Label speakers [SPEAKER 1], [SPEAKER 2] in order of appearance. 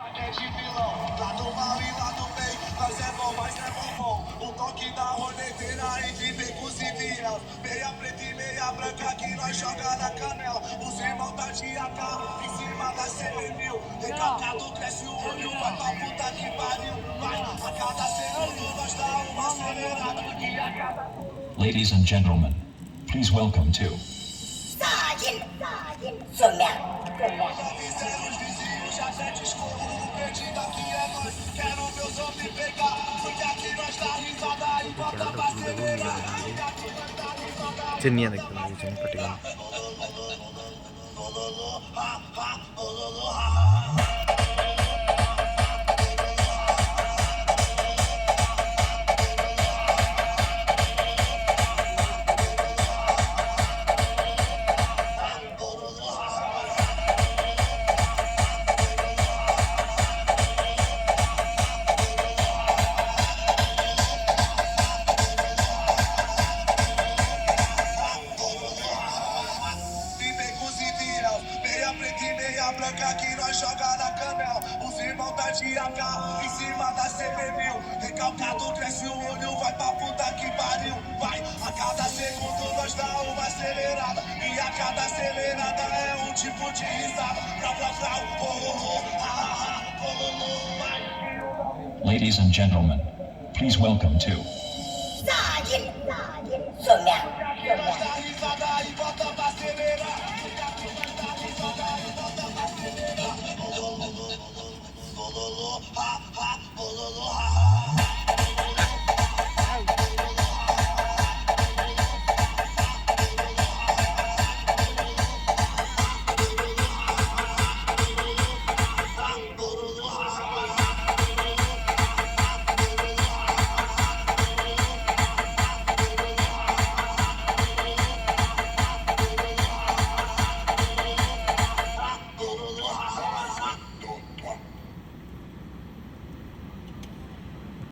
[SPEAKER 1] É de vilão, lá do mal e lá do bem, nós é bom, mas é bom. O toque da roneteira entre becos e vias, meia preta e meia branca que nós joga na canela. Os irmãos tá de AK em cima da CB1000, recalcado cresce o olho, vai pra puta que pariu. Vai, a cada segundo nós dá uma acelerada e a cada...
[SPEAKER 2] Ladies and gentlemen, please welcome to
[SPEAKER 1] Avisei os vizinhos, já já discorro, perdida aqui é nós. Quero ver os homens pegar, porque aqui nós dá risada e bota pra acelerar. Porque aqui nós dá risada e
[SPEAKER 3] ചെന്നിയാണ്
[SPEAKER 1] bota pra
[SPEAKER 3] നിൽക്കുന്നത് ചെന്നി പട്ടികളാണ്.
[SPEAKER 1] E becos e vias, meia preta e meia branca que nós joga na canela. Os irmãos tá de AK em cima da CB1000, recalcado cresce o olho, vai pra puta que pariu. Vai, a cada segundo nós dá uma acelerada, e a cada acelerada é um tipo de risada. Vrau, vrau, vrau, oh, oh, oh, ah, ah, ah, oh, oh, oh, vai.
[SPEAKER 2] ladies and gentlemen, please welcome to